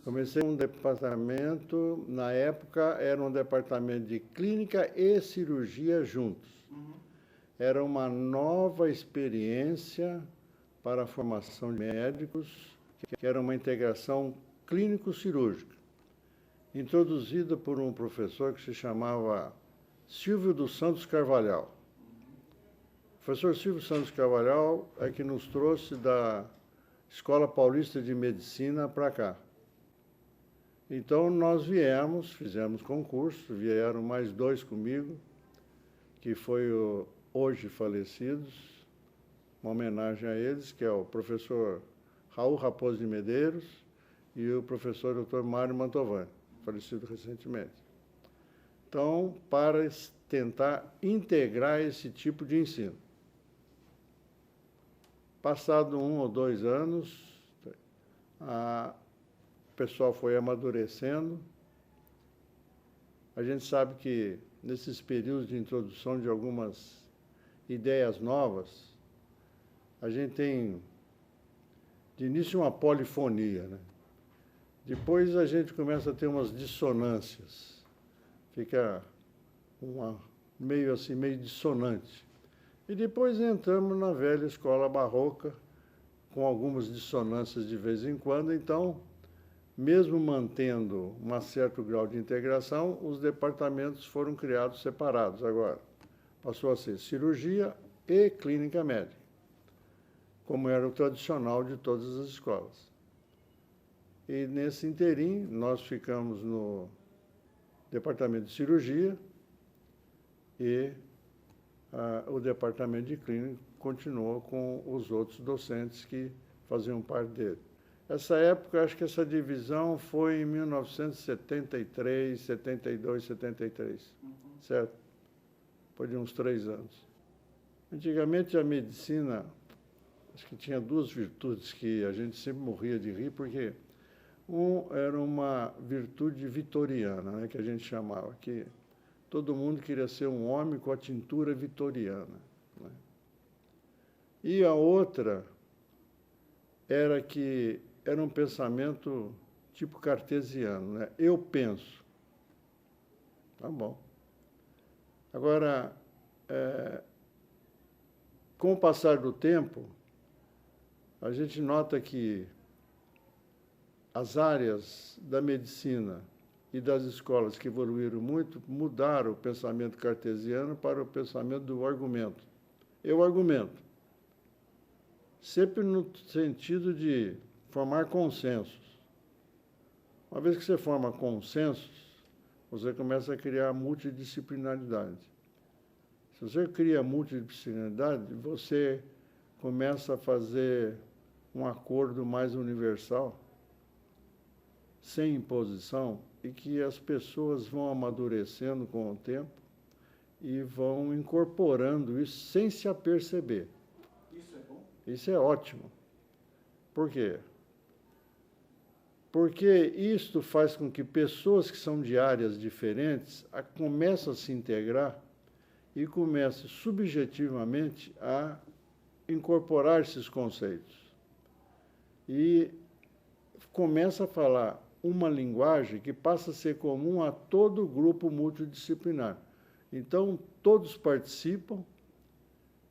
Comecei um departamento, na época era um departamento de clínica e cirurgia juntos. Era uma nova experiência para a formação de médicos, que era uma integração clínico-cirúrgica, introduzida por um professor que se chamava Silvio dos Santos Carvalhal. O professor Silvio Santos Carvalhal é que nos trouxe da Escola Paulista de Medicina para cá. Então, nós viemos, fizemos concurso, vieram mais 2 comigo, que foi o hoje falecidos, uma homenagem a eles, que é o professor Raul Raposo de Medeiros e o professor Dr. Mário Mantovani, falecido recentemente. Então, para tentar integrar esse tipo de ensino. Passado 1 ou 2 anos, o pessoal foi amadurecendo. A gente sabe que, nesses períodos de introdução de algumas ideias novas, a gente tem, de início, uma polifonia, né? Depois a gente começa a ter umas dissonâncias. Fica meio assim, meio dissonante. E depois entramos na velha escola barroca, com algumas dissonâncias de vez em quando. Então, mesmo mantendo um certo grau de integração, os departamentos foram criados separados agora. Passou a ser cirurgia e clínica médica, como era o tradicional de todas as escolas. E nesse interim, nós ficamos no departamento de cirurgia e o departamento de clínica continuou com os outros docentes que faziam parte dele. Essa época, acho que essa divisão foi em 1973, 72, 73, certo? Depois de uns 3 anos. Antigamente, a medicina, acho que tinha 2 virtudes que a gente sempre morria de rir, porque era uma virtude vitoriana, né, que a gente chamava, que todo mundo queria ser um homem com a tintura vitoriana, né? E a outra era que era um pensamento tipo cartesiano, né? Eu penso. Tá bom. Agora, com o passar do tempo, a gente nota que as áreas da medicina e das escolas que evoluíram muito mudaram o pensamento cartesiano para o pensamento do argumento. Eu argumento, sempre no sentido de formar consensos. Uma vez que você forma consensos, você começa a criar multidisciplinaridade. Se você cria multidisciplinaridade, você começa a fazer um acordo mais universal, sem imposição, e que as pessoas vão amadurecendo com o tempo e vão incorporando isso sem se aperceber. Isso é bom? Isso é ótimo. Por quê? Porque isto faz com que pessoas que são de áreas diferentes começem a se integrar e comecem subjetivamente a incorporar esses conceitos. E começa a falar uma linguagem que passa a ser comum a todo o grupo multidisciplinar. Então, todos participam,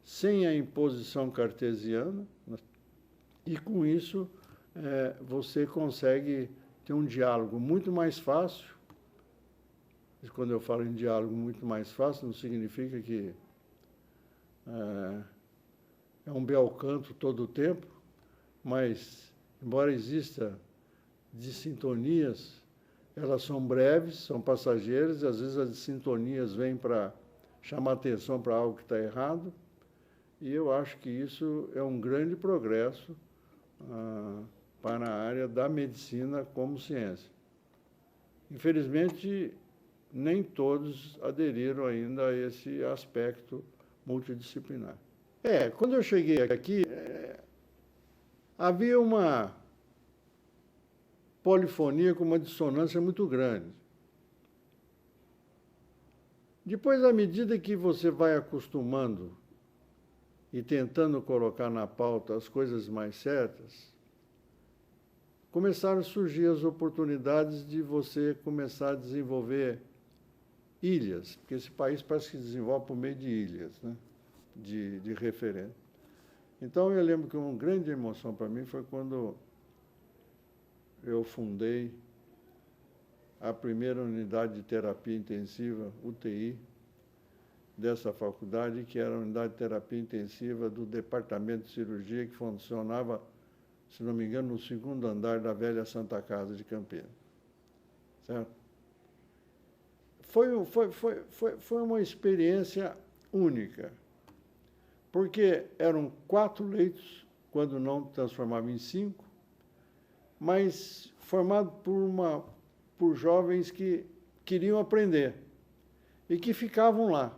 sem a imposição cartesiana, e com isso você consegue ter um diálogo muito mais fácil. E quando eu falo em diálogo muito mais fácil, não significa que é um bel canto todo o tempo, mas, embora exista dissintonias, elas são breves, são passageiras, e às vezes as dissintonias vêm para chamar atenção para algo que está errado, e eu acho que isso é um grande progresso para a área da medicina como ciência. Infelizmente, nem todos aderiram ainda a esse aspecto multidisciplinar. Quando eu cheguei aqui, havia uma polifonia com uma dissonância muito grande. Depois, à medida que você vai acostumando e tentando colocar na pauta as coisas mais certas, começaram a surgir as oportunidades de você começar a desenvolver ilhas, porque esse país parece que desenvolve por meio de ilhas, né? de referência. Então, eu lembro que uma grande emoção para mim foi quando eu fundei a primeira unidade de terapia intensiva, UTI, dessa faculdade, que era a unidade de terapia intensiva do Departamento de Cirurgia, que funcionava, se não me engano, no segundo andar da velha Santa Casa de Campinas. Certo? Foi uma experiência única, porque eram 4 leitos, quando não transformava em 5, mas formado por jovens que queriam aprender e que ficavam lá.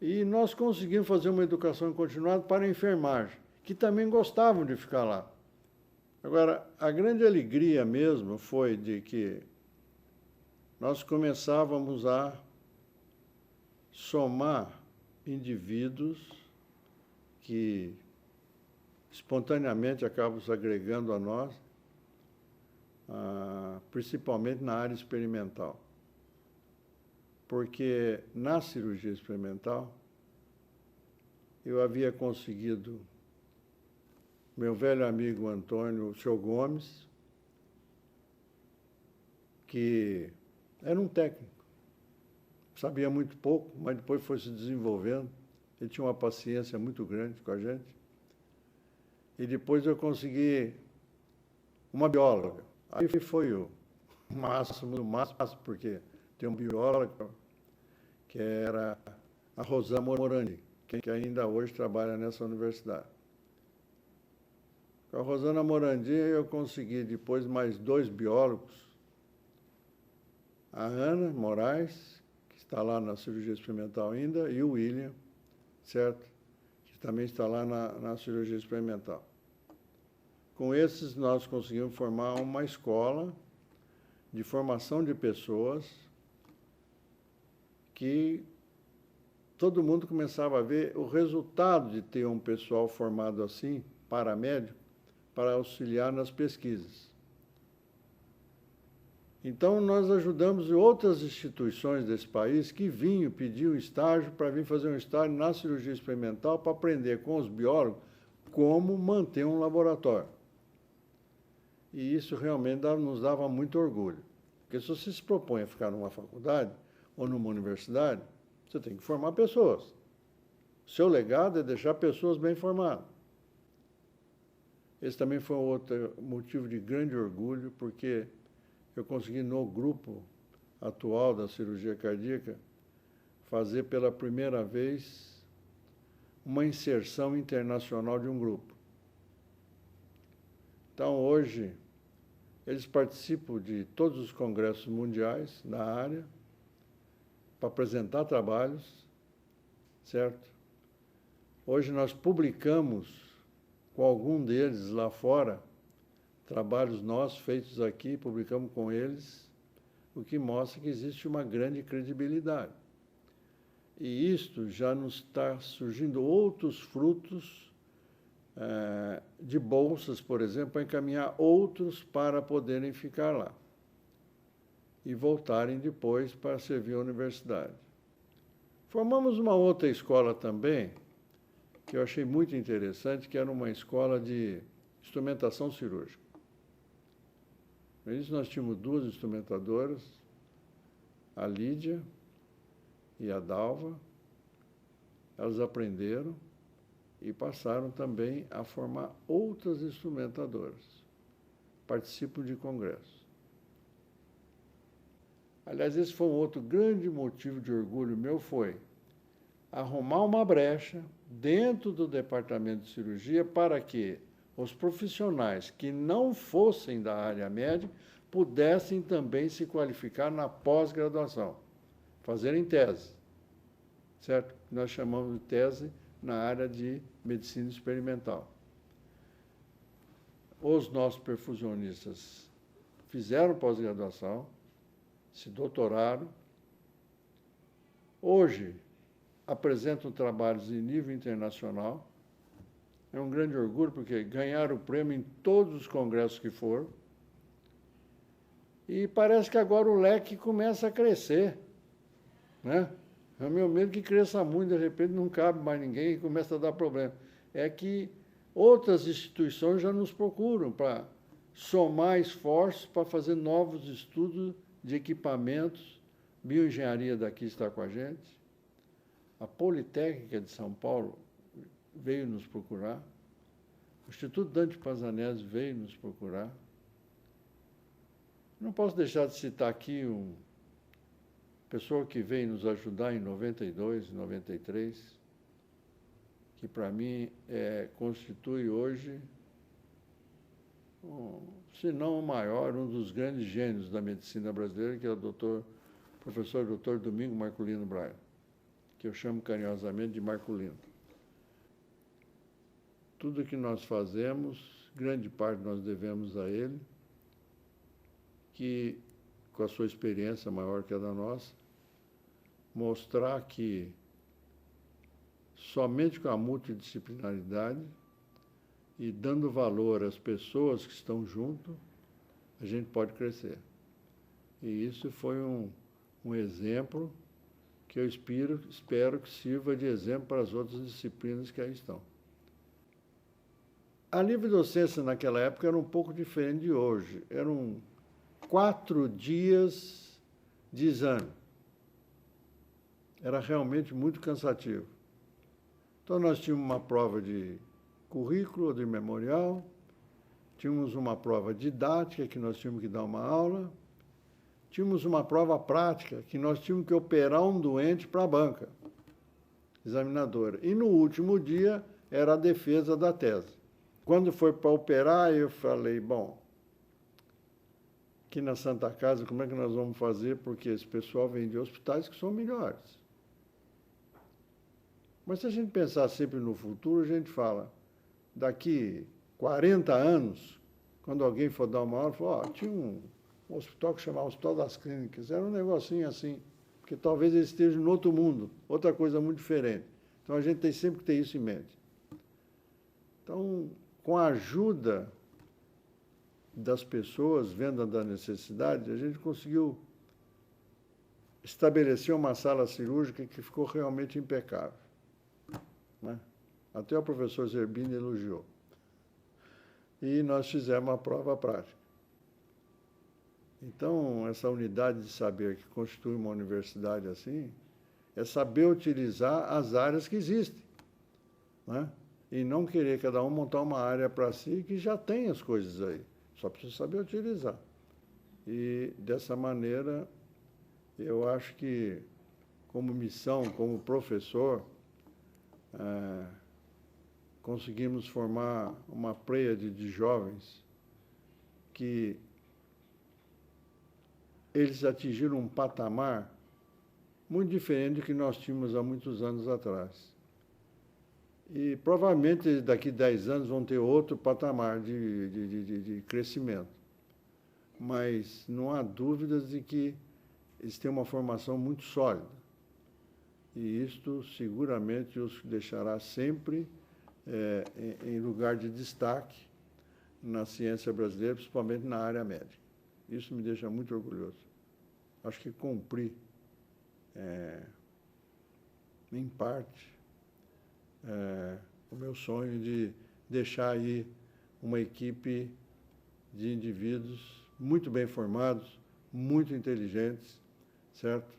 E nós conseguimos fazer uma educação continuada para a enfermagem, que também gostavam de ficar lá. Agora, a grande alegria mesmo foi de que nós começávamos a somar indivíduos que espontaneamente acabam se agregando a nós, principalmente na área experimental. Porque na cirurgia experimental, eu havia conseguido meu velho amigo Antônio Seu Gomes, que era um técnico, sabia muito pouco, mas depois foi se desenvolvendo. Ele tinha uma paciência muito grande com a gente. E depois eu consegui uma bióloga. Aí foi o máximo do máximo, porque tem um biólogo que era a Rosana Morandi, que ainda hoje trabalha nessa universidade. Com a Rosana Morandi eu consegui depois mais 2 biólogos, a Ana Moraes, que está lá na cirurgia experimental ainda, e o William, certo? Que também está lá na cirurgia experimental. Com esses, nós conseguimos formar uma escola de formação de pessoas que todo mundo começava a ver o resultado de ter um pessoal formado assim, paramédico, para auxiliar nas pesquisas. Então, nós ajudamos outras instituições desse país que vinham, pediam estágio para vir fazer um estágio na cirurgia experimental para aprender com os biólogos como manter um laboratório. E isso realmente nos dava muito orgulho. Porque se você se propõe a ficar numa faculdade ou numa universidade, você tem que formar pessoas. O seu legado é deixar pessoas bem formadas. Esse também foi um outro motivo de grande orgulho, porque eu consegui, no grupo atual da cirurgia cardíaca, fazer pela primeira vez uma inserção internacional de um grupo. Então, hoje, eles participam de todos os congressos mundiais na área, para apresentar trabalhos, certo? Hoje nós publicamos com algum deles lá fora, trabalhos nossos feitos aqui, publicamos com eles, o que mostra que existe uma grande credibilidade. E isto já nos está surgindo outros frutos de bolsas, por exemplo, para encaminhar outros para poderem ficar lá e voltarem depois para servir a universidade. Formamos uma outra escola também, que eu achei muito interessante, que era uma escola de instrumentação cirúrgica. Por isso, nós tínhamos 2 instrumentadoras, a Lídia e a Dalva. Elas aprenderam e passaram também a formar outras instrumentadoras. Participam de congressos. Aliás, esse foi um outro grande motivo de orgulho meu, foi arrumar uma brecha dentro do departamento de cirurgia para que os profissionais que não fossem da área médica pudessem também se qualificar na pós-graduação, fazerem tese, certo? Nós chamamos de tese na área de medicina experimental. Os nossos perfusionistas fizeram pós-graduação, se doutoraram. Hoje, apresentam trabalhos de nível internacional. É um grande orgulho, porque ganharam o prêmio em todos os congressos que foram, E parece que agora o leque começa a crescer, né? É o meu medo que cresça muito, de repente não cabe mais ninguém e começa a dar problema. É que outras instituições já nos procuram para somar esforços para fazer novos estudos de equipamentos. Bioengenharia daqui está com a gente. A Politécnica de São Paulo veio nos procurar. O Instituto Dante Pazzanese veio nos procurar. Não posso deixar de citar aqui uma pessoa que veio nos ajudar em 92, 93, que para mim constitui hoje, se não o maior, um dos grandes gênios da medicina brasileira, que é o professor Dr. Domingo Marculino Braga, que eu chamo carinhosamente de Marculino. Tudo que nós fazemos, grande parte nós devemos a ele, que, com a sua experiência maior que a da nossa, mostrar que somente com a multidisciplinaridade e dando valor às pessoas que estão junto, a gente pode crescer. E isso foi um exemplo que eu espero que sirva de exemplo para as outras disciplinas que aí estão. A livre docência naquela época era um pouco diferente de hoje. Eram 4 dias de exame. Era realmente muito cansativo. Então, nós tínhamos uma prova de currículo, de memorial, tínhamos uma prova didática, que nós tínhamos que dar uma aula, tínhamos uma prova prática, que nós tínhamos que operar um doente para a banca examinadora. E, no último dia, era a defesa da tese. Quando foi para operar, eu falei, bom, aqui na Santa Casa, como é que nós vamos fazer? Porque esse pessoal vem de hospitais que são melhores. Mas se a gente pensar sempre no futuro, a gente fala, daqui 40 anos, quando alguém for dar uma aula, fala, tinha um hospital que chamava Hospital das Clínicas, era um negocinho assim, porque talvez eles estejam no outro mundo, outra coisa muito diferente. Então, a gente tem sempre que ter isso em mente. Então, com a ajuda das pessoas, vendo da necessidade, a gente conseguiu estabelecer uma sala cirúrgica que ficou realmente impecável, né? Até o professor Zerbini elogiou. E nós fizemos a prova prática. Então, essa unidade de saber que constitui uma universidade assim, é saber utilizar as áreas que existem, né? E não querer cada um montar uma área para si que já tem as coisas aí. Só precisa saber utilizar. E, dessa maneira, eu acho que, como missão, como professor, conseguimos formar uma pleiade de jovens que eles atingiram um patamar muito diferente do que nós tínhamos há muitos anos atrás. E provavelmente daqui a 10 anos vão ter outro patamar de crescimento. Mas não há dúvidas de que eles têm uma formação muito sólida. E isto seguramente os deixará sempre em lugar de destaque na ciência brasileira, principalmente na área médica. Isso me deixa muito orgulhoso. Acho que cumpri, em parte, o meu sonho de deixar aí uma equipe de indivíduos muito bem formados, muito inteligentes, certo?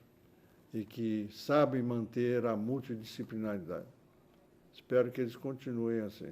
E que sabem manter a multidisciplinaridade. Espero que eles continuem assim.